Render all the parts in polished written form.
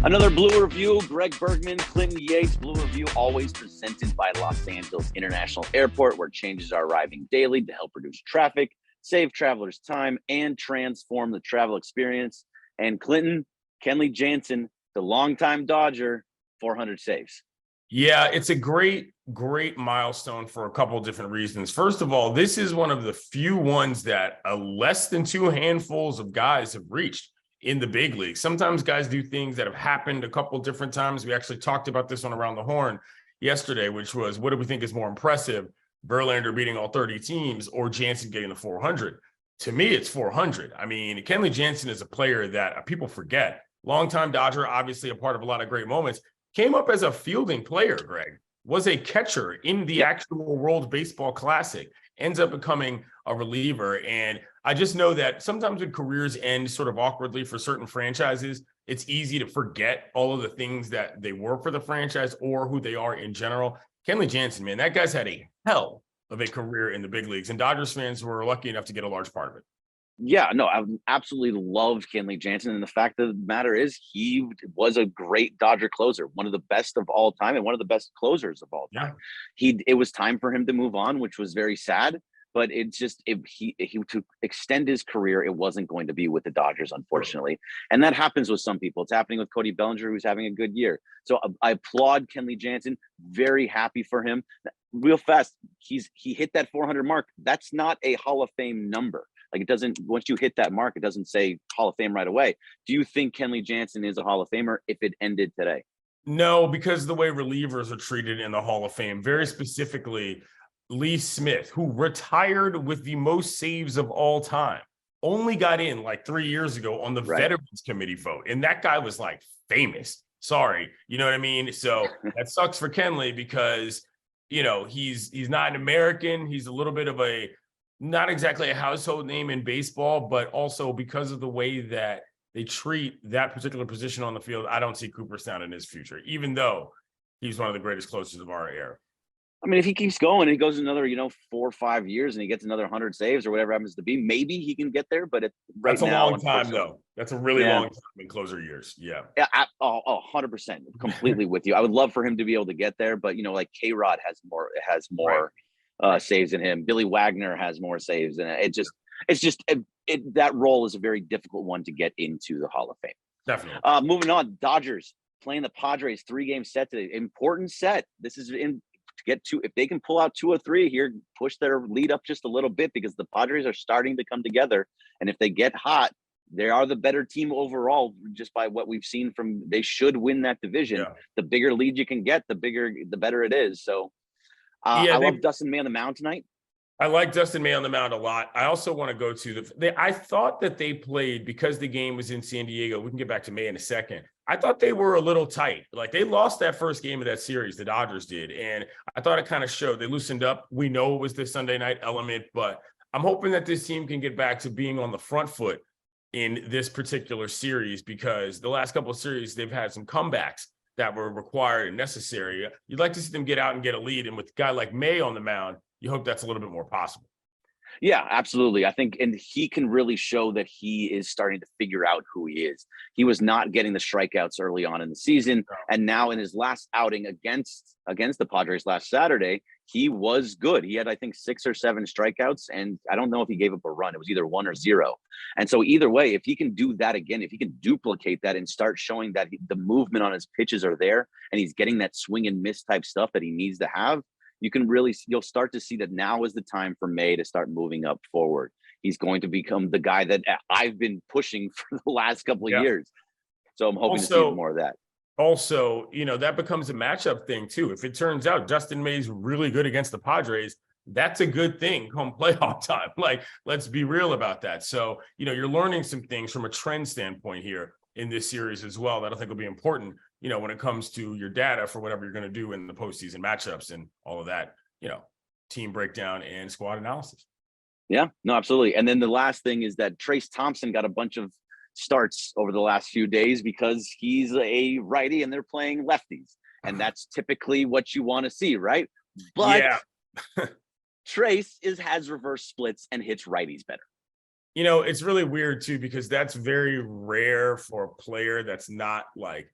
Another Blue Review, Greg Bergman, Clinton Yates. Blue Review always presented by Los Angeles International Airport, where changes are arriving daily to help reduce traffic, save travelers time, and transform the travel experience. And Clinton, Kenley Jansen, the longtime Dodger, 400 saves. Yeah, it's a great milestone for a couple of different reasons. First of all, this is one of the few ones that less than two handfuls of guys have reached in the big league. Sometimes guys do things that have happened a couple different times. We actually talked about this on Around the Horn yesterday, which was, what do we think is more impressive? Verlander beating all 30 teams or Jansen getting the 400? To me, it's 400. I mean, Kenley Jansen is a player that people forget. Longtime Dodger, obviously a part of a lot of great moments. Came up as a fielding player, Greg, was a catcher in the actual World Baseball Classic, ends up becoming a reliever. And I just know that sometimes when careers end sort of awkwardly for certain franchises, it's easy to forget all of the things that they were for the franchise or who they are in general. Kenley Jansen, man, that guy's had a hell of a career in the big leagues, and Dodgers fans were lucky enough to get a large part of it. Yeah, no, I absolutely love Kenley Jansen. And the fact of the matter is he was a great Dodger closer, one of the best of all time and one of the best closers of all time. Yeah. It was time for him to move on, which was very sad. But it's just, he to extend his career, it wasn't going to be with the Dodgers, unfortunately. And that happens with some people. It's happening with Cody Bellinger, who's having a good year. So I applaud Kenley Jansen. Very happy for him. Real fast, he hit that 400 mark. That's not a Hall of Fame number. Like, it doesn't, once you hit that mark, it doesn't say Hall of Fame right away. Do you think Kenley Jansen is a Hall of Famer if it ended today? No, because of the way relievers are treated in the Hall of Fame, very specifically, Lee Smith, who retired with the most saves of all time, only got in like 3 years ago on the Veterans Committee vote. And that guy was like famous. Sorry. You know what I mean? So that sucks for Kenley because, you know, he's not an American. He's a little bit of a, not exactly a household name in baseball, but also because of the way that they treat that particular position on the field, I don't see Cooperstown in his future, even though he's one of the greatest closers of our era. I mean, if he keeps going, he goes another, 4 or 5 years and he gets another 100 saves or whatever happens to be, maybe he can get there. But that's a long time, though. That's a really long time in closer years. Yeah. 100%. Completely with you. I would love for him to be able to get there. But, like K-Rod has more saves than him. Billy Wagner has more saves. And that role is a very difficult one to get into the Hall of Fame. Definitely. Moving on, Dodgers playing the Padres, 3-game set today. Important set. This is if they can pull out 2 or 3 here, push their lead up just a little bit, because the Padres are starting to come together. And if they get hot, they are the better team overall, just by what we've seen they should win that division. Yeah. The bigger lead you can get, the better it is. So I love Dustin May on the mound tonight. I like Dustin May on the mound a lot. I also want to go to I thought that they played, because the game was in San Diego. We can get back to May in a second. I thought they were a little tight. Like, they lost that first game of that series, the Dodgers did. And I thought it kind of showed. They loosened up. We know it was the Sunday night element, but I'm hoping that this team can get back to being on the front foot in this particular series, because the last couple of series, they've had some comebacks that were required and necessary. You'd like to see them get out and get a lead. And with a guy like May on the mound, you hope that's a little bit more possible. Yeah, absolutely. I think, and he can really show that he is starting to figure out who he is. He was not getting the strikeouts early on in the season. And now in his last outing against the Padres last Saturday, he was good. He had, I think, 6 or 7 strikeouts, and I don't know if he gave up a run. It was either 1 or 0. And so either way, if he can do that again, if he can duplicate that and start showing that the movement on his pitches are there, and he's getting that swing and miss type stuff that he needs to have, you'll start to see that now is the time for May to start moving up forward. He's going to become the guy that I've been pushing for the last couple of years. So I'm hoping to see more of that. Also, that becomes a matchup thing too. If it turns out Dustin May's really good against the Padres, that's a good thing come playoff time. Like, let's be real about that. So, you're learning some things from a trend standpoint here in this series as well that I think will be important, when it comes to your data for whatever you're going to do in the postseason matchups and all of that, team breakdown and squad analysis. Yeah, no, absolutely. And then the last thing is that Trace Thompson got a bunch of starts over the last few days because he's a righty and they're playing lefties. And that's typically what you want to see, right? But Trace has reverse splits and hits righties better. It's really weird too, because that's very rare for a player that's not like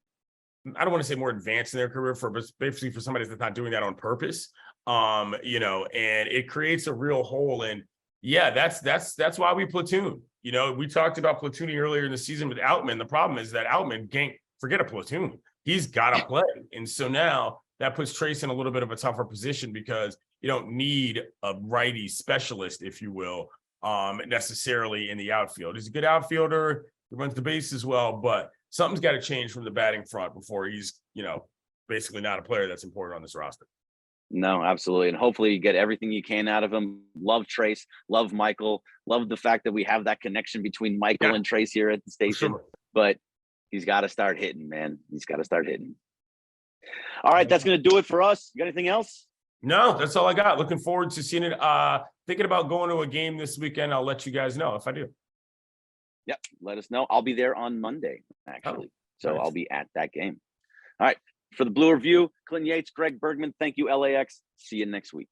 I don't want to say more advanced in their career but basically for somebody that's not doing that on purpose. And it creates a real hole. And yeah, that's why we platoon. We talked about platooning earlier in the season with Outman. The problem is that Outman can't forget a platoon. He's got to play. And so now that puts Trace in a little bit of a tougher position because you don't need a righty specialist, if you will, necessarily in the outfield. He's a good outfielder. He runs the base as well, but something's got to change from the batting front before he's, basically not a player that's important on this roster. No, absolutely. And hopefully you get everything you can out of him. Love Trace, love Michael, love the fact that we have that connection between Michael and Trace here at the station. Sure. But he's got to start hitting, man. He's got to start hitting. All right, that's going to do it for us. You got anything else? No, that's all I got. Looking forward to seeing it. Thinking about going to a game this weekend. I'll let you guys know if I do. Yep, let us know. I'll be there on Monday, actually. So nice. I'll be at that game. All right. For the Blue Review, Clint Yates, Greg Bergman, thank you, LAX. See you next week.